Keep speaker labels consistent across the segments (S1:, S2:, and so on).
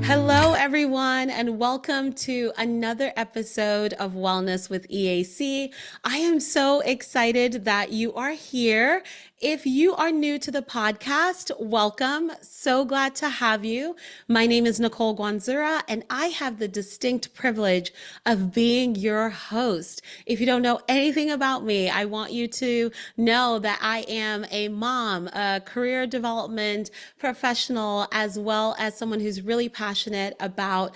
S1: Hello, everyone, and welcome to another episode of Wellness with EAC. I am so excited that you are here. If you are new to the podcast, welcome. So glad to have you. My name is Nicole Guanzura, and I have the distinct privilege of being your host. If you don't know anything about me, I want you to know that I am a mom, a career development professional, as well as someone who's really passionate about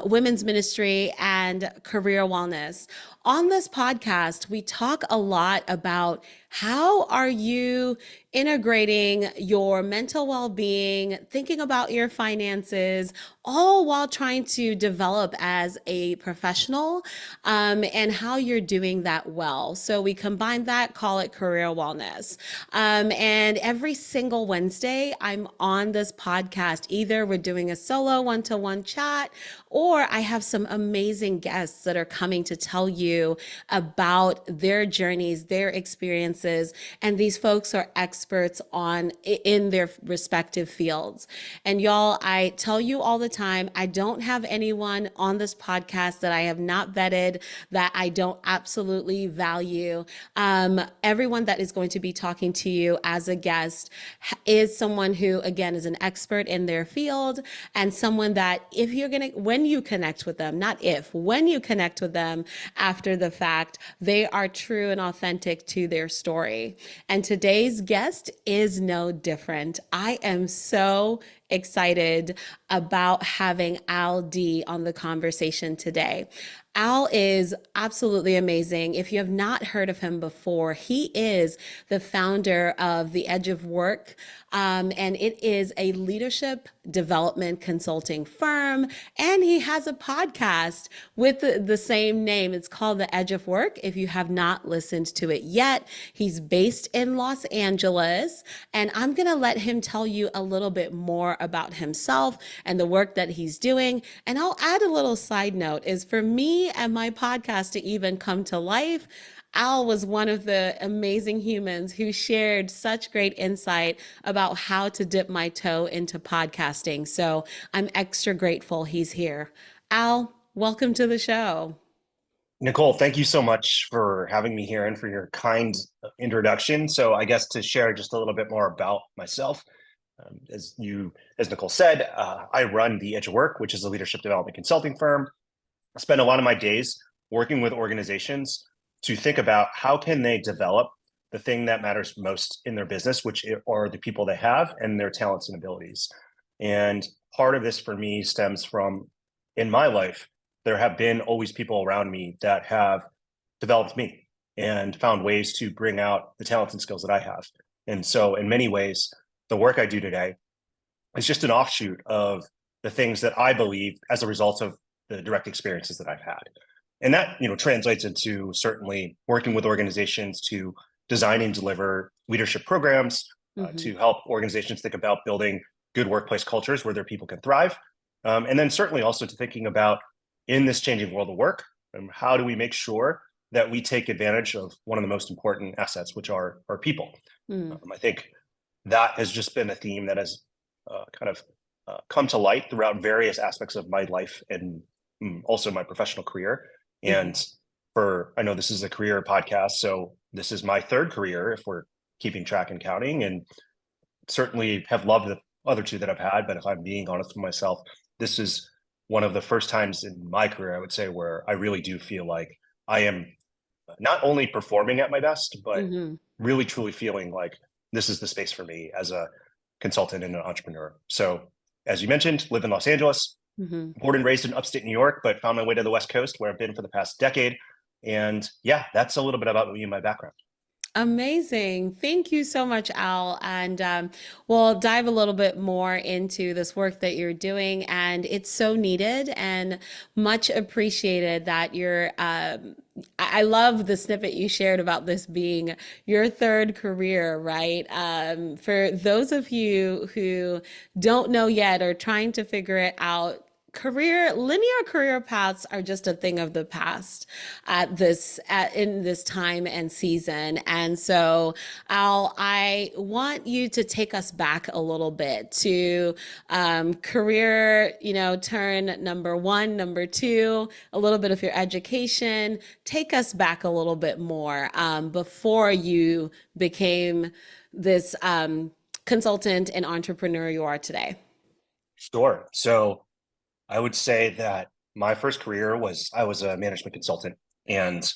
S1: women's ministry and career wellness. On this podcast, we talk a lot about how are you integrating your mental well-being, thinking about your finances, all while trying to develop as a professional, and how you're doing that well. So we combine that, call it career wellness. And every single Wednesday, I'm on this podcast. Either we're doing a solo one-to-one chat, or I have some amazing guests that are coming to tell you about their journeys, their experiences, and these folks are experts in their respective fields. And y'all, I tell you all the time, I don't have anyone on this podcast that I have not vetted, that I don't absolutely value. Everyone that is going to be talking to you as a guest is someone who, again, is an expert in their field, and someone that when you connect with them, not if, when you connect with them after the fact, they are true and authentic to their story. And today's guest is no different. I am so excited about having Al D on the conversation today. Al is absolutely amazing. If you have not heard of him before, he is the founder of The Edge of Work, and it is a leadership development consulting firm, and he has a podcast with the same name. It's called The Edge of Work. If you have not listened to it yet, he's based in Los Angeles, and I'm going to let him tell you a little bit more about himself and the work that he's doing. And I'll add a little side note is for me and my podcast to even come to life, Al was one of the amazing humans who shared such great insight about how to dip my toe into podcasting. So I'm extra grateful he's here. Al, welcome to the show.
S2: Nicole, thank you so much for having me here and for your kind introduction. So I guess to share just a little bit more about myself, as Nicole said, I run The Edge of Work, which is a leadership development consulting firm. I spend a lot of my days working with organizations to think about how can they develop the thing that matters most in their business, which are the people they have and their talents and abilities. And part of this for me stems from, in my life, there have been always people around me that have developed me and found ways to bring out the talents and skills that I have. And so in many ways, the work I do today is just an offshoot of the things that I believe as a result of the direct experiences that I've had. And that, translates into certainly working with organizations to design and deliver leadership programs, to help organizations think about building good workplace cultures where their people can thrive. And then certainly also to thinking about, in this changing world of work, how do we make sure that we take advantage of one of the most important assets, which are people. I think that has just been a theme that has come to light throughout various aspects of my life and also my professional career. And I know this is a career podcast, so this is my third career if we're keeping track and counting, and certainly have loved the other two that I've had. But if I'm being honest with myself, this is one of the first times in my career, I would say, where I really do feel like I am not only performing at my best, but really truly feeling like this is the space for me as a consultant and an entrepreneur. So as you mentioned, live in Los Angeles, born and raised in upstate New York, but found my way to the West Coast where I've been for the past decade. And yeah, that's a little bit about me and my background.
S1: Amazing. Thank you so much, Al. And we'll dive a little bit more into this work that you're doing. And it's so needed and much appreciated that I love the snippet you shared about this being your third career, right? For those of you who don't know yet or trying to figure it out, linear career paths are just a thing of the past in this time and season. And so I want you to take us back a little bit to career, turn number one, number two, a little bit of your education. Take us back a little bit more before you became this consultant and entrepreneur you are today.
S2: Sure. So I would say that my first career was I was a management consultant, and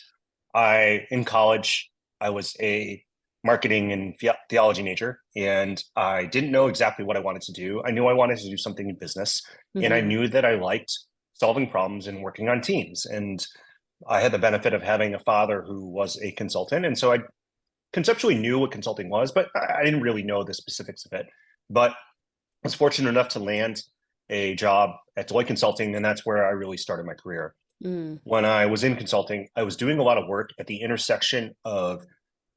S2: in college I was a marketing and theology major, and I didn't know exactly what I wanted to do. I knew I wanted to do something in business, and I
S1: Mm-hmm.
S2: knew that I liked solving problems and working on teams. And I had the benefit of having a father who was a consultant, and so I conceptually knew what consulting was, but I didn't really know the specifics of it. But I was fortunate enough to land a job at Deloitte Consulting, and that's where I really started my career.
S1: Mm.
S2: When I was in consulting, I was doing a lot of work at the intersection of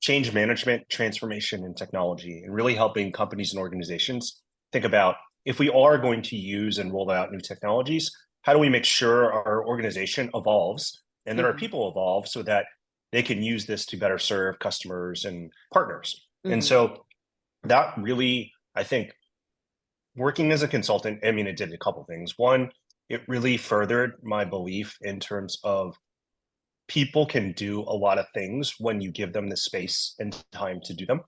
S2: change management, transformation, and technology, and really helping companies and organizations think about, if we are going to use and roll out new technologies, how do we make sure our organization evolves and that our
S1: Mm-hmm.
S2: people evolve so that they can use this to better serve customers and partners. And
S1: Mm-hmm.
S2: so that really, I think, working as a consultant, I mean, it did a couple things. One, it really furthered my belief in terms of people can do a lot of things when you give them the space and time to do them.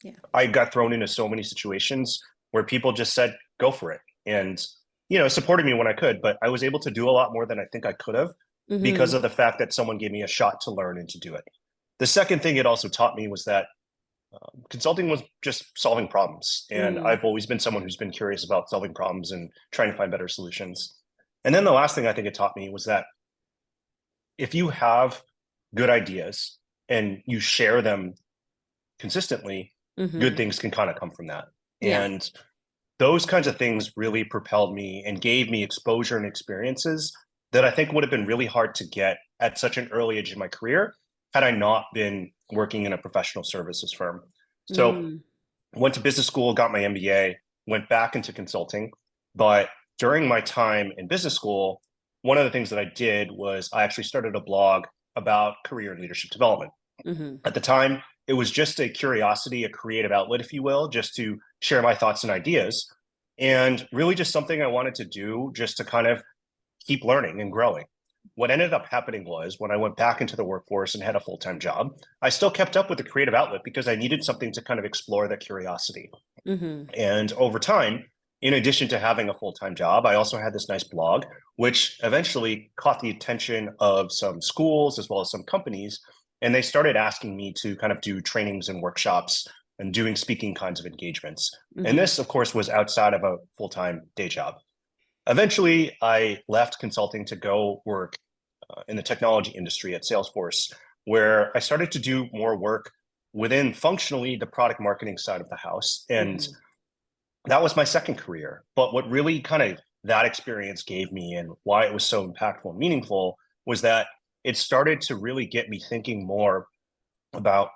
S1: Yeah.
S2: I got thrown into so many situations where people just said, go for it. And, supported me when I could, but I was able to do a lot more than I think I could have because
S1: Mm-hmm.
S2: of the fact that someone gave me a shot to learn and to do it. The second thing it also taught me was that consulting was just solving problems. And
S1: Mm.
S2: I've always been someone who's been curious about solving problems and trying to find better solutions. And then the last thing I think it taught me was that if you have good ideas and you share them consistently, good
S1: Mm-hmm.
S2: things can kind of come from that.
S1: Yeah.
S2: And those kinds of things really propelled me and gave me exposure and experiences that I think would have been really hard to get at such an early age in my career had I not been working in a professional services firm. So
S1: Mm.
S2: went to business school, got my MBA, went back into consulting. But during my time in business school, one of the things that I did was I actually started a blog about career and leadership development.
S1: Mm-hmm.
S2: At the time, it was just a curiosity, a creative outlet, if you will, just to share my thoughts and ideas. And really just something I wanted to do just to kind of keep learning and growing. What ended up happening was when I went back into the workforce and had a full-time job, I still kept up with the creative outlet because I needed something to kind of explore that curiosity.
S1: Mm-hmm.
S2: And over time, in addition to having a full-time job, I also had this nice blog, which eventually caught the attention of some schools as well as some companies. And they started asking me to kind of do trainings and workshops and doing speaking kinds of engagements. And
S1: Mm-hmm.
S2: this, of course, was outside of a full-time day job. Eventually, I left consulting to go work in the technology industry at Salesforce, where I started to do more work within functionally the product marketing side of the house. And
S1: Mm-hmm.
S2: that was my second career. But what really kind of that experience gave me and why it was so impactful and meaningful was that it started to really get me thinking more about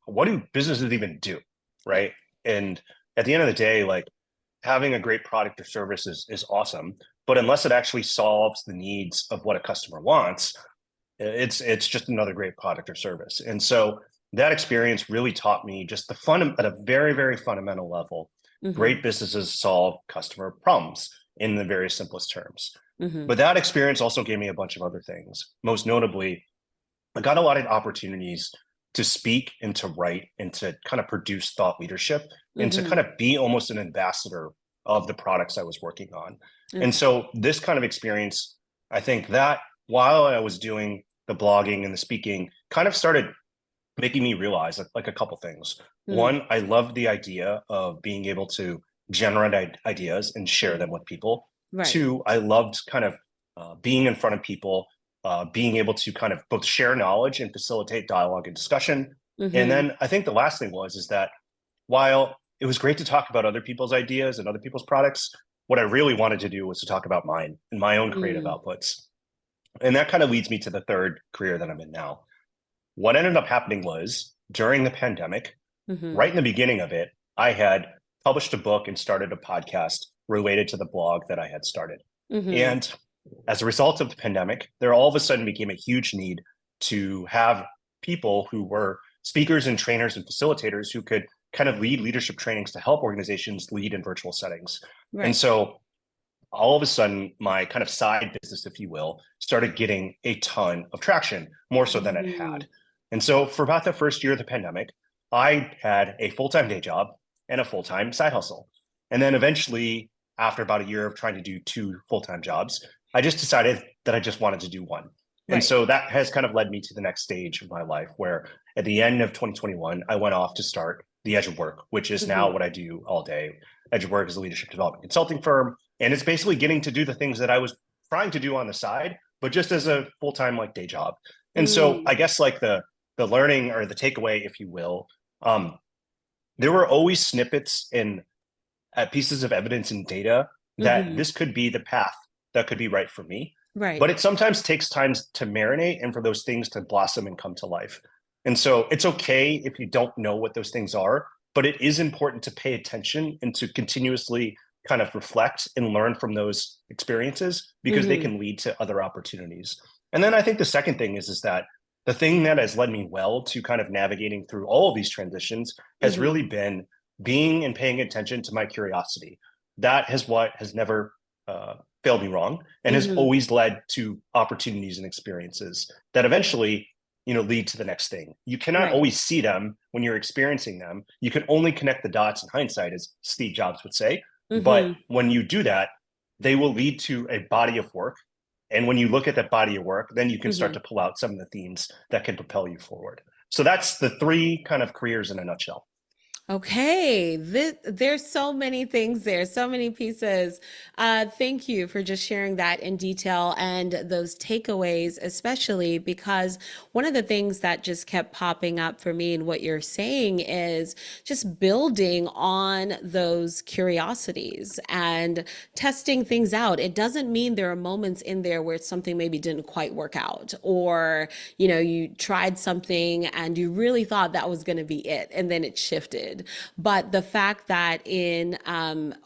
S2: what do businesses even do,
S1: Yeah.
S2: right? And at the end of the day, like having a great product or service is awesome, but unless it actually solves the needs of what a customer wants, it's just another great product or service. And so that experience really taught me just the fun at a very, very fundamental level.
S1: Mm-hmm.
S2: Great businesses solve customer problems in the very simplest terms.
S1: Mm-hmm.
S2: But that experience also gave me a bunch of other things. Most notably, I got a lot of opportunities to speak and to write and to kind of produce thought leadership and to
S1: Mm-hmm.
S2: kind of be almost an ambassador of the products I was working on. And
S1: Okay.
S2: so this kind of experience, I think that while I was doing the blogging and the speaking, kind of started making me realize like a couple things.
S1: Mm.
S2: One, I loved the idea of being able to generate ideas and share them with people.
S1: Right.
S2: Two, I loved kind of being in front of people, being able to kind of both share knowledge and facilitate dialogue and discussion. And
S1: Mm-hmm.
S2: then I think the last thing is that while it was great to talk about other people's ideas and other people's products, what I really wanted to do was to talk about mine and my own creative
S1: Mm.
S2: outputs. And that kind of leads me to the third career that I'm in now. What ended up happening was during the pandemic,
S1: Mm-hmm.
S2: right in the beginning of it, I had published a book and started a podcast related to the blog that I had started.
S1: Mm-hmm.
S2: And as a result of the pandemic, there all of a sudden became a huge need to have people who were speakers and trainers and facilitators who could kind of lead leadership trainings to help organizations lead in virtual settings. And
S1: Right.
S2: so all of a sudden, my kind of side business, if you will, started getting a ton of traction, more so than it
S1: Mm-hmm.
S2: had. And so for about the first year of the pandemic, I had a full-time day job and a full-time side hustle. And then eventually, after about a year of trying to do two full-time jobs, I just decided that I just wanted to do one. And
S1: Right.
S2: so that has kind of led me to the next stage of my life where at the end of 2021, I went off to start the Edge of Work, which is now
S1: Mm-hmm.
S2: what I do all day. Edge of Work is a leadership development consulting firm, and it's basically getting to do the things that I was trying to do on the side, but just as a full-time like day job. And so I
S1: Mm.
S2: guess like the learning or the takeaway, if you will, um, there were always snippets and pieces of evidence and data that
S1: Mm-hmm.
S2: this could be the path that could be right for me.
S1: Right.
S2: But it sometimes takes time to marinate and for those things to blossom and come to life. And so it's okay if you don't know what those things are, but it is important to pay attention and to continuously kind of reflect and learn from those experiences because they
S1: Mm-hmm.
S2: can lead to other opportunities. And then I think the second thing is that the thing that has led me well to kind of navigating through all of these transitions has
S1: Mm-hmm.
S2: really been being and paying attention to my curiosity. That is what has never failed me wrong and has
S1: Mm-hmm.
S2: always led to opportunities and experiences that eventually lead to the next thing. You cannot
S1: Right.
S2: always see them when you're experiencing them. You can only connect the dots in hindsight, as Steve Jobs would say. But
S1: Mm-hmm.
S2: when you do that, they will lead to a body of work. And when you look at that body of work, then you can start
S1: Mm-hmm.
S2: to pull out some of the themes that can propel you forward. So that's the three kind of careers in a nutshell.
S1: Okay, there's so many things there, so many pieces. Thank you for just sharing that in detail and those takeaways, especially because one of the things that just kept popping up for me and what you're saying is just building on those curiosities and testing things out. It doesn't mean there are moments in there where something maybe didn't quite work out, or you tried something and you really thought that was going to be it, and then it shifted. But the fact that in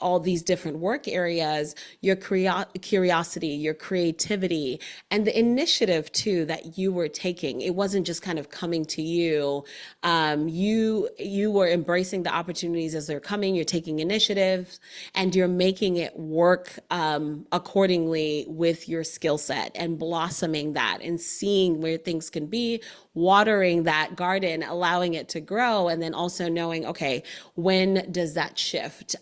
S1: all these different work areas, your curiosity, your creativity, and the initiative too that you were taking, it wasn't just kind of coming to you. You were embracing the opportunities as they're coming. You're taking initiatives, and you're making it work accordingly with your skill set and blossoming that and seeing where things can be, watering that garden, allowing it to grow, and then also knowing, okay, when does that shift?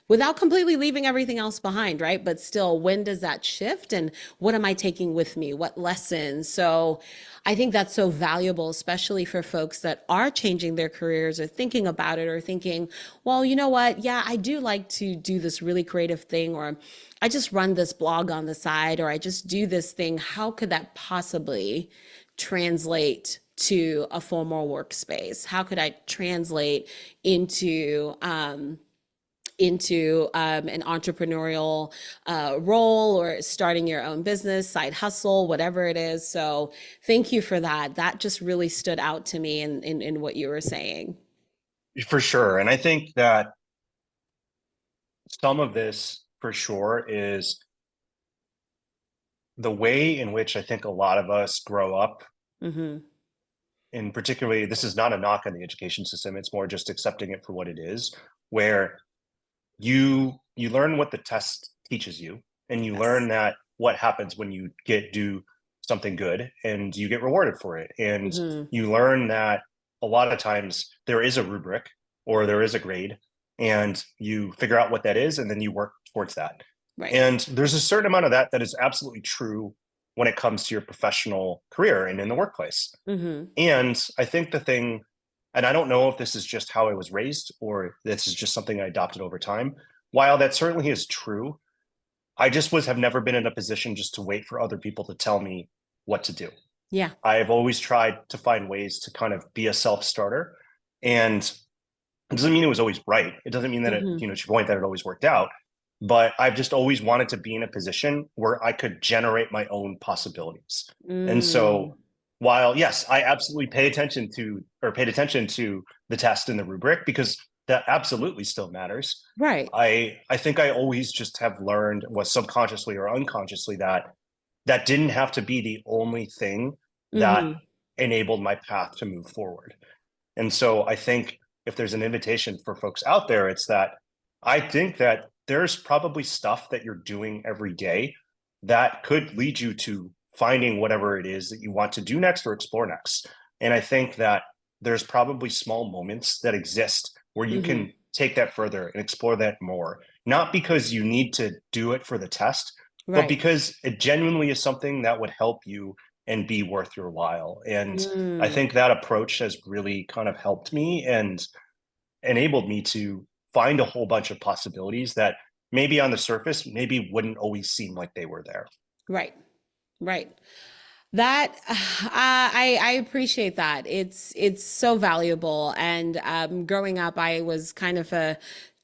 S1: Without completely leaving everything else behind, right? But still, when does that shift? And what am I taking with me? What lessons? So I think that's so valuable, especially for folks that are changing their careers or thinking about it or thinking, well, you know what? Yeah, I do like to do this really creative thing, or I just run this blog on the side, or I just do this thing. How could that possibly translate to a formal workspace? How could I translate into an entrepreneurial role, or starting your own business, side hustle, whatever it is? So thank you for that. That just really stood out to me in what you were saying.
S2: For sure. And I think that some of this for sure is the way in which I think a lot of us grow up.
S1: Mm-hmm.
S2: And particularly, this is not a knock on the education system. It's more just accepting it for what it is, where you learn what the test teaches you, and you learn
S1: Yes.
S2: that what happens when you do something good and you get rewarded for it. And
S1: Mm-hmm.
S2: you learn that a lot of times there is a rubric or there is a grade, and you figure out what that is, and then you work towards that.
S1: Right.
S2: And there's a certain amount of that that is absolutely true when it comes to your professional career and in the workplace.
S1: Mm-hmm.
S2: And I think the thing, and I don't know if this is just how I was raised or this is just something I adopted over time. While that certainly is true, I just have never been in a position just to wait for other people to tell me what to do.
S1: Yeah.
S2: I've always tried to find ways to kind of be a self-starter. And it doesn't mean it was always right. It doesn't mean that
S1: Mm-hmm.
S2: to your point that it always worked out. But I've just always wanted to be in a position where I could generate my own possibilities. And
S1: Mm.
S2: so while yes, I absolutely paid attention to the test and the rubric because that absolutely still matters.
S1: Right.
S2: I think I always just have learned, was subconsciously or unconsciously, that that didn't have to be the only thing that
S1: Hmm.
S2: enabled my path to move forward. And so I think if there's an invitation for folks out there, it's that I think that there's probably stuff that you're doing every day that could lead you to finding whatever it is that you want to do next or explore next. And I think that there's probably small moments that exist where you
S1: Hmm.
S2: can take that further and explore that more, not because you need to do it for the test, but
S1: Right.
S2: because it genuinely is something that would help you and be worth your while. And I
S1: Mm.
S2: think that approach has really kind of helped me and enabled me to find a whole bunch of possibilities that maybe on the surface, maybe wouldn't always seem like they were there.
S1: Right. Right. That I appreciate that. It's so valuable. And growing up, I was kind of a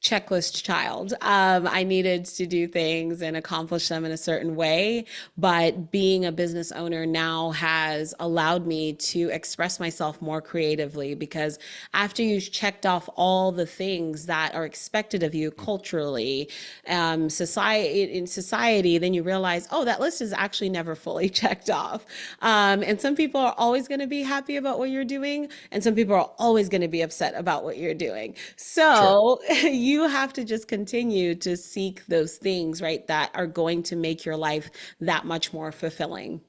S1: checklist child. I needed to do things and accomplish them in a certain way. But being a business owner now has allowed me to express myself more creatively because after you've checked off all the things that are expected of you culturally, in society, then you realize, oh, that list is actually never fully checked off. And some people are always going to be happy about what you're doing, and some people are always going to be upset about what you're doing.
S2: Sure.
S1: So you have to just continue to seek those things, right, that are going to make your life that much more fulfilling.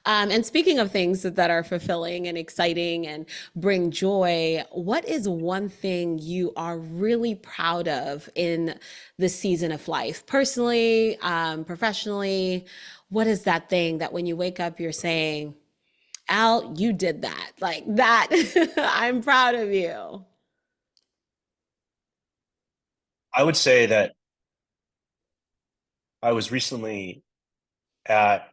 S1: And speaking of things that are fulfilling and exciting and bring joy, what is one thing you are really proud of in the season of life? Personally, professionally, what is that thing that when you wake up, you're saying, Al, you did that? Like that, I'm proud of you.
S2: I would say that I was recently at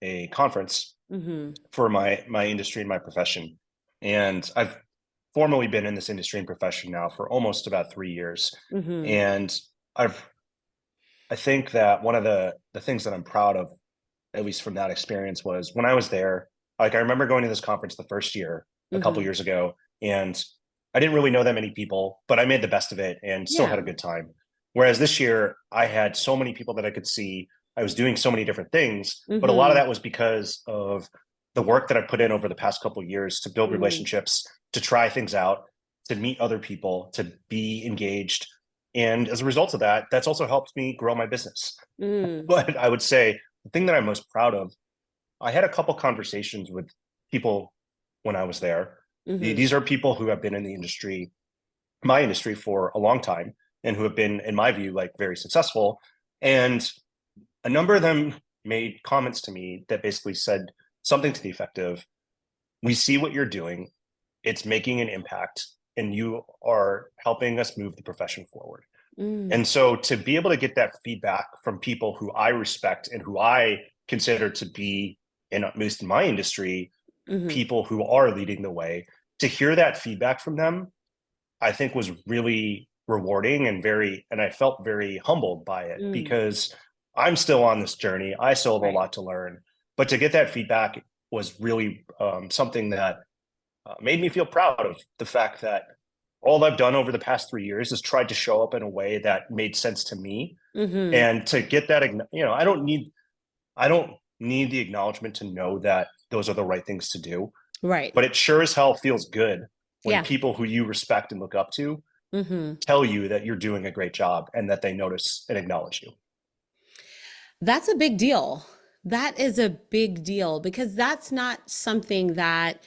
S2: a conference
S1: Mm-hmm.
S2: for my industry and my profession. And I've formally been in this industry and profession now for almost about 3 years.
S1: Mm-hmm.
S2: And I've I think that one of the things that I'm proud of, at least from that experience, was when I was there. Like I remember going to this conference the first year, a couple
S1: Mm-hmm.
S2: years ago, and I didn't really know that many people, but I made the best of it and still
S1: Yeah.
S2: had a good time. Whereas this year, I had so many people that I could see. I was doing so many different things, but a lot of
S1: Mm-hmm.
S2: that was because of the work that I put in over the past couple of years to build
S1: Mm-hmm.
S2: relationships, to try things out, to meet other people, to be engaged. And as a result of that, that's also helped me grow my business.
S1: Mm-hmm.
S2: But I would say the thing that I'm most proud of, I had a couple conversations with people when I was there.
S1: Mm-hmm.
S2: These are people who have been in the industry, my industry, for a long time and who have been, in my view, like very successful. And a number of them made comments to me that basically said something to the effect of, we see what you're doing, it's making an impact, and you are helping us move the profession forward.
S1: Mm-hmm.
S2: And so to be able to get that feedback from people who I respect and who I consider to be, in at least in my industry,
S1: Mm-hmm.
S2: people who are leading the way, to hear that feedback from them, I think was really rewarding and and I felt very humbled by it
S1: Mm.
S2: because I'm still on this journey. I still have a
S1: Right.
S2: lot to learn, but to get that feedback was really something that made me feel proud of the fact that all I've done over the past 3 years is tried to show up in a way that made sense to me.
S1: Mm-hmm.
S2: And to get that, I don't need the acknowledgement to know that those are the right things to do.
S1: Right.
S2: But it sure as hell feels good when
S1: Yeah.
S2: people who you respect and look up to
S1: Mm-hmm.
S2: tell you that you're doing a great job and that they notice and acknowledge you.
S1: That's a big deal. That is a big deal because that's not something that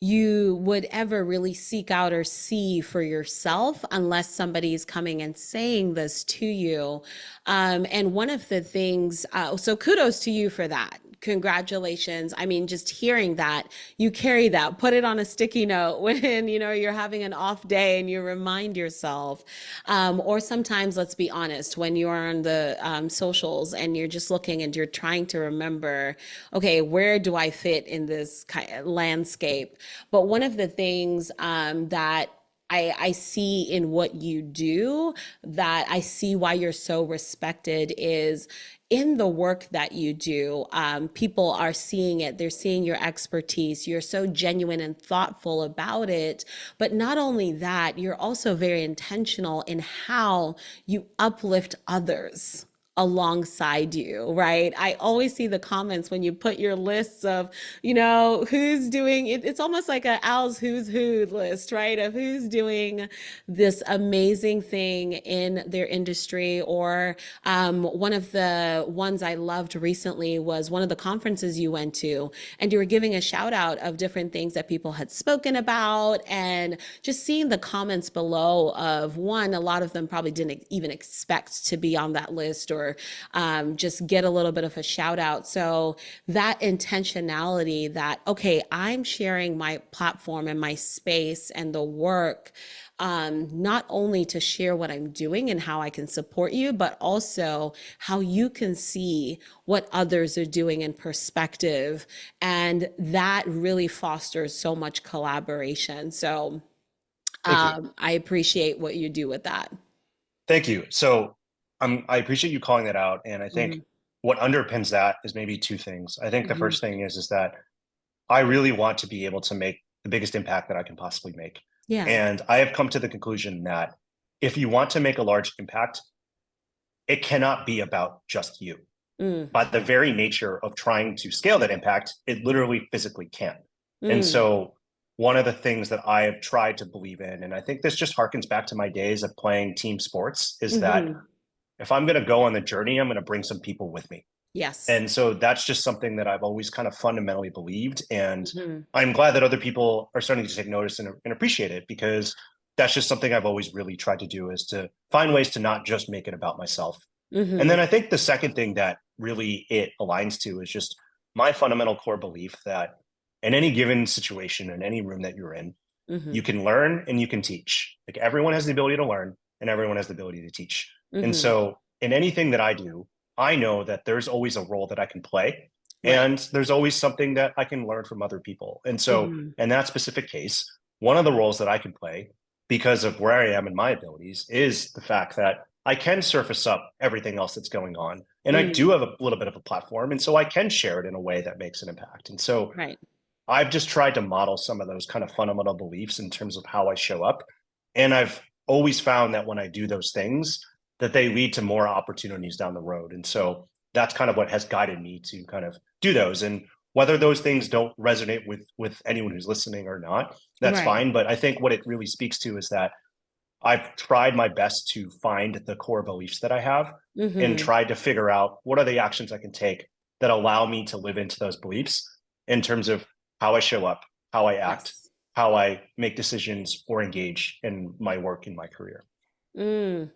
S1: you would ever really seek out or see for yourself unless somebody's coming and saying this to you. And one of the things, so kudos to you for that. Congratulations. I mean, just hearing that, you carry that, put it on a sticky note when, you're having an off day and you remind yourself. Or sometimes, let's be honest, when you're on the socials and you're just looking and you're trying to remember, okay, where do I fit in this landscape? But one of the things that I see in what you do, that I see why you're so respected is in the work that you do. People are seeing it, they're seeing your expertise. You're so genuine and thoughtful about it. But not only that, you're also very intentional in how you uplift others alongside you, right? I always see the comments when you put your lists of, who's doing it. It's almost like a Al's Who's Who list, right? Of who's doing this amazing thing in their industry. Or one of the ones I loved recently was one of the conferences you went to, and you were giving a shout out of different things that people had spoken about, and just seeing the comments below of one, a lot of them probably didn't even expect to be on that list, or just get a little bit of a shout out. So that intentionality that, okay, I'm sharing my platform and my space and the work, not only to share what I'm doing and how I can support you, but also how you can see what others are doing in perspective. And that really fosters so much collaboration. So
S2: Thank you.
S1: I appreciate what you do with that.
S2: Thank you. So I appreciate you calling that out. And I think
S1: Hmm.
S2: what underpins that is maybe two things. I think the
S1: Hmm.
S2: first thing is that I really want to be able to make the biggest impact that I can possibly make.
S1: Yeah.
S2: And I have come to the conclusion that if you want to make a large impact, it cannot be about just you.
S1: Mm.
S2: By the very nature of trying to scale that impact, it literally physically can't. And
S1: Mm.
S2: so one of the things that I have tried to believe in, and I think this just harkens back to my days of playing team sports, is that
S1: Hmm.
S2: if I'm going to go on the journey, I'm going to bring some people with me.
S1: Yes.
S2: And so that's just something that I've always kind of fundamentally believed. And
S1: Hmm.
S2: I'm glad that other people are starting to take notice and appreciate it, because that's just something I've always really tried to do, is to find ways to not just make it about myself. And
S1: Hmm.
S2: then I think the second thing that really it aligns to is just my fundamental core belief that in any given situation, in any room that you're in,
S1: Hmm.
S2: you can learn and you can teach. Like everyone has the ability to learn and everyone has the ability to teach. And
S1: Hmm.
S2: so in anything that I do, I know that there's always a role that I can play,
S1: Right.
S2: and there's always something that I can learn from other people. And so
S1: Hmm.
S2: in that specific case, one of the roles that I can play because of where I am in my abilities is the fact that I can surface up everything else that's going on. And I do
S1: Mm.
S2: have a little bit of a platform. And so I can share it in a way that makes an impact. And so
S1: Right.
S2: I've just tried to model some of those kind of fundamental beliefs in terms of how I show up. And I've always found that when I do those things, that they lead to more opportunities down the road. And so that's kind of what has guided me to kind of do those. And whether those things don't resonate with anyone who's listening or not, that's
S1: Right.
S2: fine. But I think what it really speaks to is that I've tried my best to find the core beliefs that I have and
S1: Hmm.
S2: tried to figure out what are the actions I can take that allow me to live into those beliefs in terms of how I show up, how I act,
S1: Yes.
S2: how I make decisions or engage in my work in my career.
S1: Mm.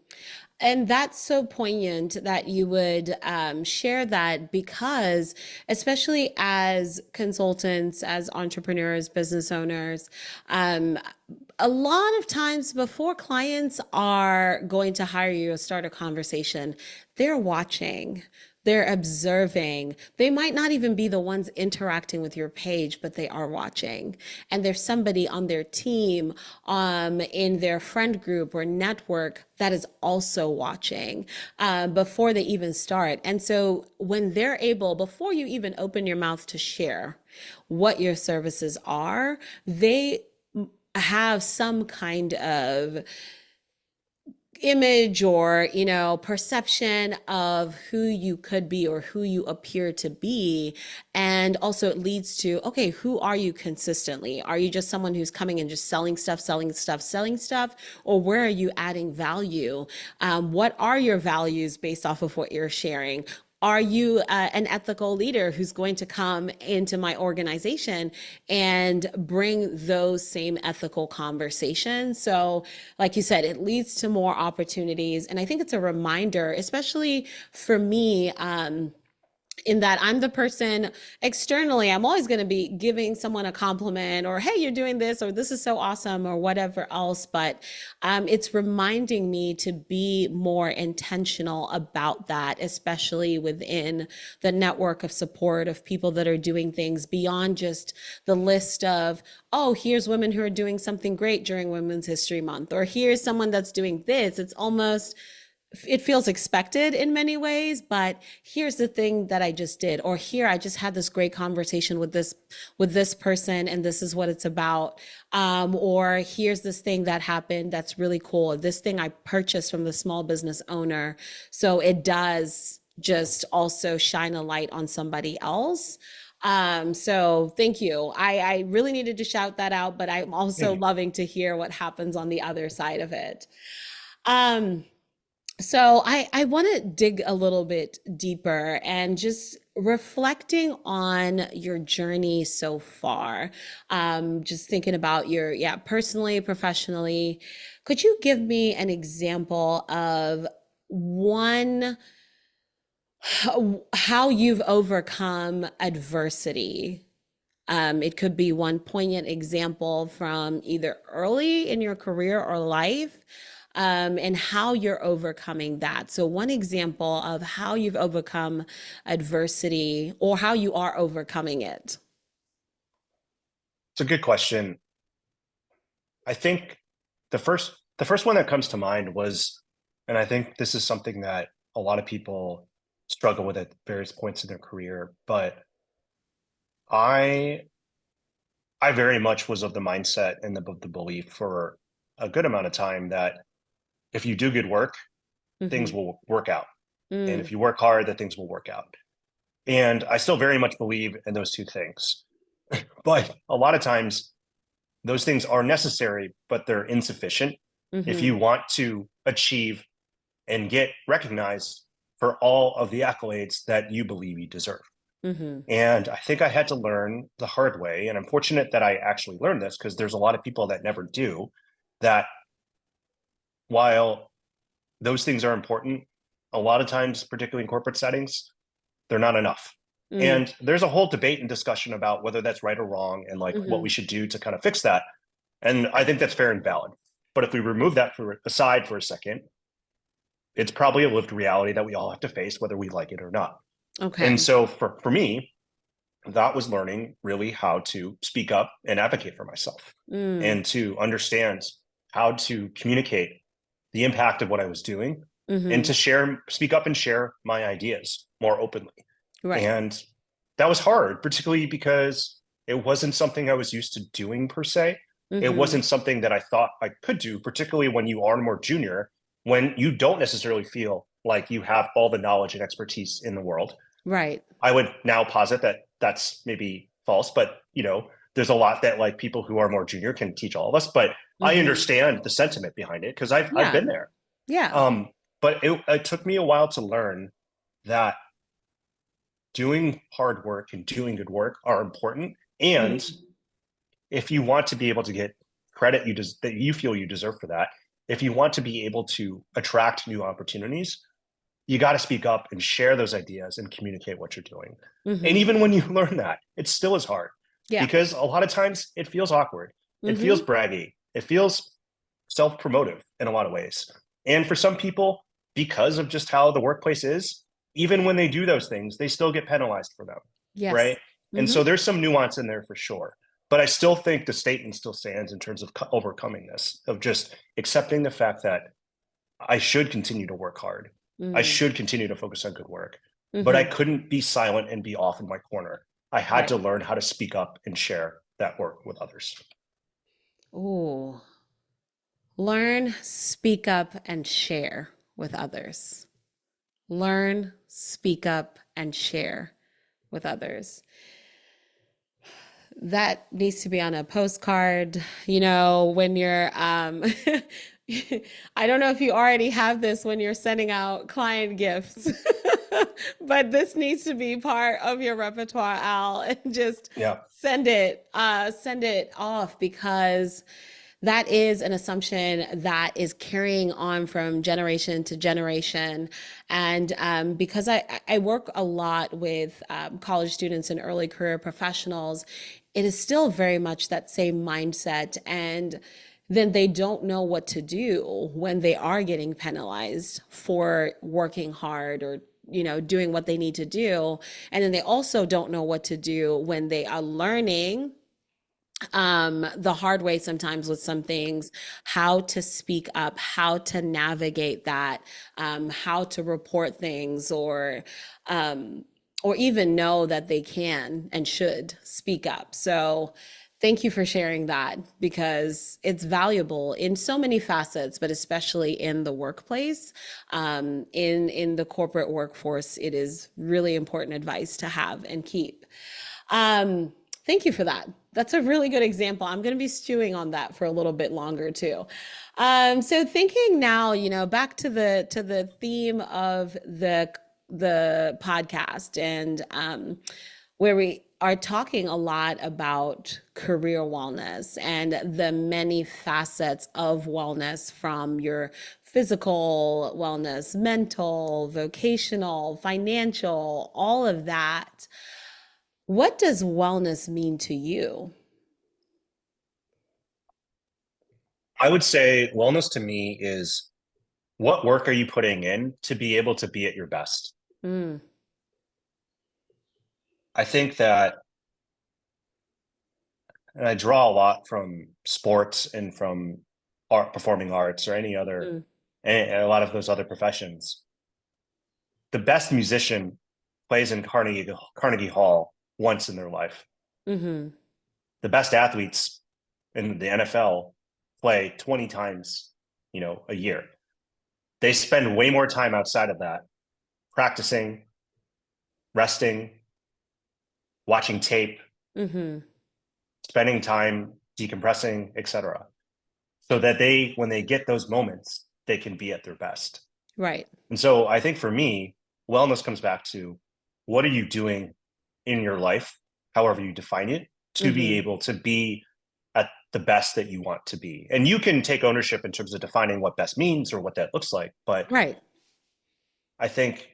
S1: And that's so poignant that you would share that, because, especially as consultants, as entrepreneurs, business owners, um, a lot of times before clients are going to hire you or start a conversation, they're watching. They're observing. They might not even be the ones interacting with your page, but they are watching. And there's somebody on their team, in their friend group or network, that is also watching before they even start. And so when they're able, before you even open your mouth to share what your services are, they have some kind of image or perception of who you could be or who you appear to be. And also it leads to, okay, who are you consistently? Are you just someone who's coming and just selling stuff, selling stuff, selling stuff? Or where are you adding value? What are your values based off of what you're sharing? Are you an ethical leader who's going to come into my organization and bring those same ethical conversations? So, like you said, it leads to more opportunities. And I think it's a reminder, especially for me. in that I'm the person externally, I'm always going to be giving someone a compliment or, hey, you're doing this, or this is so awesome, or whatever else. But it's reminding me to be more intentional about that, especially within the network of support of people that are doing things beyond just the list of, oh, here's women who are doing something great during Women's History Month, or here's someone that's doing this. It's almost, it feels expected in many ways, but here's the thing that I just did, or here I just had this great conversation with this person, and this is what it's about. Or here's this thing that happened that's really cool. This thing I purchased from the small business owner, so it does just also shine a light on somebody else. So thank you. I really needed to shout that out, but I'm also loving to hear what happens on the other side of it. Um, so I want to dig a little bit deeper and just reflecting on your journey so far. Just thinking about your, yeah, personally, professionally. Could you give me an example of one, how you've overcome adversity? It could be one poignant example from either early in your career or life, and how you're overcoming that. So, one example of how you've overcome adversity or how you are overcoming it.
S2: It's a good question. I think the first one that comes to mind was, and I think this is something that a lot of people struggle with at various points in their career, but I I very much was of the mindset and the belief for a good amount of time that if you do good work, things
S1: Mm-hmm.
S2: will work out. And
S1: Mm,
S2: if you work hard, that things will work out. And I still very much believe in those two things. But a lot of times those things are necessary, but they're insufficient if
S1: mm-hmm.
S2: you want to achieve and get recognized for all of the accolades that you believe you deserve.
S1: Mm-hmm.
S2: And I think I had to learn the hard way. And I'm fortunate that I actually learned this because there's a lot of people that never do, that while those things are important, a lot of times, particularly in corporate settings, they're not enough.
S1: Mm,
S2: And there's a whole debate and discussion about whether that's right or wrong and like what
S1: mm-hmm.
S2: we should do to kind of fix that. And I think that's fair and valid. But if we remove that aside for a second, it's probably a lived reality that we all have to face, whether we like it or not. And
S1: Okay.
S2: so for me, that was learning really how to speak up and advocate for myself
S1: Mm,
S2: and to understand how to communicate the impact of what I was doing and
S1: mm-hmm.
S2: to speak up and share my ideas more openly.
S1: Right.
S2: And that was hard, particularly because it wasn't something I was used to doing per se. It
S1: Mm-hmm.
S2: wasn't something that I thought I could do, particularly when you are more junior, when you don't necessarily feel like you have all the knowledge and expertise in the world.
S1: Right.
S2: I would now posit that that's maybe false, but there's a lot that like people who are more junior can teach all of us. But I
S1: Mm-hmm.
S2: understand the sentiment behind it because I've
S1: Yeah.
S2: been there.
S1: Yeah.
S2: But it took me a while to learn that doing hard work and doing good work are important. And
S1: Mm-hmm.
S2: if you want to be able to get credit that you feel you deserve for that, if you want to be able to attract new opportunities, you got to speak up and share those ideas and communicate what you're doing. And
S1: Mm-hmm.
S2: even when you learn that, it still is hard
S1: Yeah.
S2: because a lot of times it feels awkward. It feels
S1: Mm-hmm.
S2: braggy. It feels self promotive in a lot of ways. And for some people, because of just how the workplace is, even when they do those things, they still get penalized for them.
S1: Yes.
S2: Right. And
S1: Mm-hmm.
S2: so there's some nuance in there for sure. But I still think the statement still stands in terms of overcoming this, of just accepting the fact that I should continue to work hard. I
S1: Mm-hmm.
S2: should continue to focus on good work, but I
S1: Mm-hmm.
S2: couldn't be silent and be off in my corner. I had
S1: Right.
S2: to learn how to speak up and share that work with others.
S1: Oh, learn, speak up, and share with others. Learn, speak up, and share with others. That needs to be on a postcard, when you're I don't know if you already have this when you're sending out client gifts. But this needs to be part of your repertoire, Al, and just
S2: Yeah.
S1: send it off, because that is an assumption that is carrying on from generation to generation. And because I work a lot with college students and early career professionals, it is still very much that same mindset. And then they don't know what to do when they are getting penalized for working hard or doing what they need to do. And then they also don't know what to do when they are learning the hard way sometimes with some things, how to speak up, how to navigate that, how to report things, or even know that they can and should speak up. So thank you for sharing that, because it's valuable in so many facets, but especially in the workplace, in the corporate workforce. It is really important advice to have and keep. Um, Thank you for that. That's a really good example. I'm going to be stewing on that for a little bit longer too. So thinking now, back to the theme of the podcast, and where we are talking a lot about career wellness and the many facets of wellness, from your physical wellness, mental, vocational, financial, all of that. What does wellness mean to you?
S2: I would say wellness to me is, what work are you putting in to be able to be at your best?
S1: Mm,
S2: I think that, and I draw a lot from sports and from art, performing arts, or any other,
S1: mm,
S2: a lot of those other professions. The best musician plays in Carnegie Hall once in their life.
S1: mm-hmm.
S2: The best athletes in the NFL play 20 times, a year. They spend way more time outside of that, practicing, resting, watching tape,
S1: Mm-hmm.
S2: spending time decompressing, etc. So that when they get those moments, they can be at their best.
S1: Right.
S2: And so I think for me, wellness comes back to, what are you doing in your life, however you define it, to be
S1: Mm-hmm.
S2: able to be at the best that you want to be. And you can take ownership in terms of defining what best means or what that looks like. But
S1: Right.
S2: I think,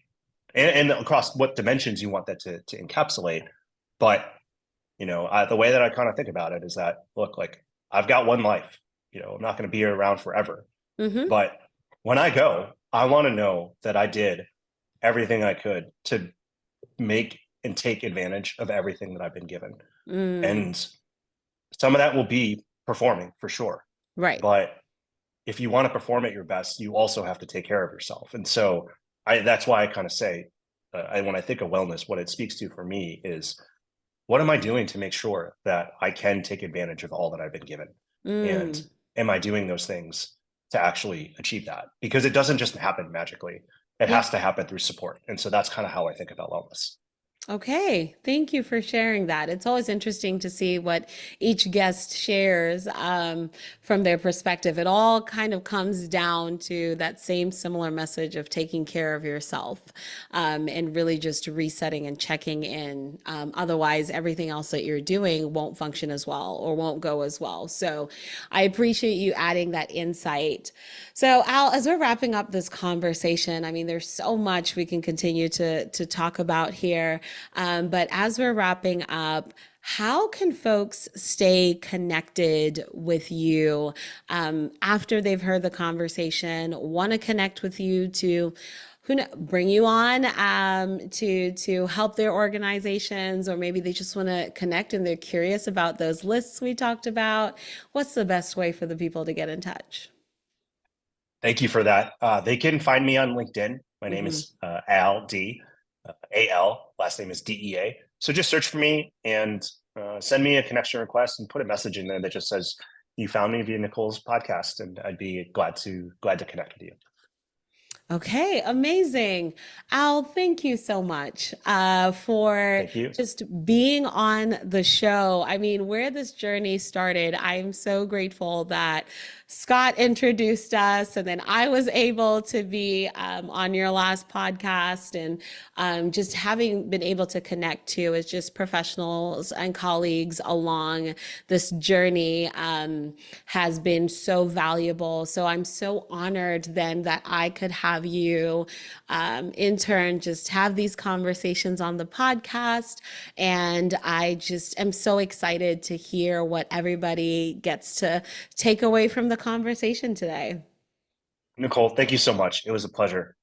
S2: and across what dimensions you want that to encapsulate. But, the way that I kind of think about it is that, look, like, I've got one life, I'm not going to be around forever.
S1: Mm-hmm.
S2: But when I go, I want to know that I did everything I could to make and take advantage of everything that I've been given.
S1: Mm.
S2: And some of that will be performing, for sure.
S1: Right.
S2: But if you want to perform at your best, you also have to take care of yourself. And so that's why I kind of say, when I think of wellness, what it speaks to for me is, what am I doing to make sure that I can take advantage of all that I've been given? And
S1: Mm.
S2: am I doing those things to actually achieve that? Because it doesn't just happen magically. It
S1: Yeah.
S2: has to happen through support. And so that's kind of how I think about wellness.
S1: Okay, thank you for sharing that. It's always interesting to see what each guest shares from their perspective. It all kind of comes down to that same similar message of taking care of yourself, and really just resetting and checking in. Otherwise, everything else that you're doing won't function as well or won't go as well. So I appreciate you adding that insight. So, Al, as we're wrapping up this conversation, I mean, there's so much we can continue to talk about here. But as we're wrapping up, how can folks stay connected with you after they've heard the conversation, want to connect with you to bring you on to help their organizations, or maybe they just want to connect and they're curious about those lists we talked about? What's the best way for the people to get in touch?
S2: Thank you for that. They can find me on LinkedIn. My name
S1: Mm-hmm.
S2: is Al D, AL. Last name is DEA. So just search for me and send me a connection request and put a message in there that just says you found me via Nicole's podcast, and I'd be glad to connect with you.
S1: Okay, amazing. Al, thank you so much for
S2: Thank you.
S1: just being on the show. I mean, where this journey started, I'm so grateful that Scott introduced us, and then I was able to be on your last podcast, and just having been able to connect to as just professionals and colleagues along this journey has been so valuable. So I'm so honored then that I could have you in turn just have these conversations on the podcast. And I just am so excited to hear what everybody gets to take away from the conversation today.
S2: Nicole, thank you so much. It was a pleasure.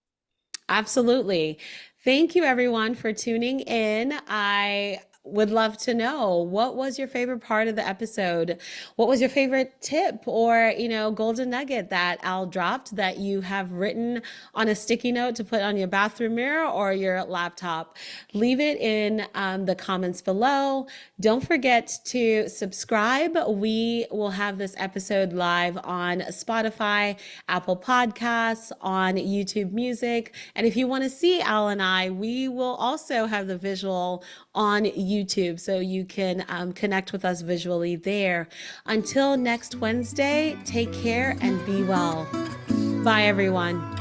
S1: Absolutely. Thank you, everyone, for tuning in. I would love to know, what was your favorite part of the episode? What was your favorite tip or, golden nugget that Al dropped that you have written on a sticky note to put on your bathroom mirror or your laptop? Leave it in the comments below. Don't forget to subscribe. We will have this episode live on Spotify, Apple Podcasts, on YouTube Music. And if you want to see Al and I, we will also have the visual on YouTube so you can connect with us visually there. Until next Wednesday, take care and be well. Bye, everyone.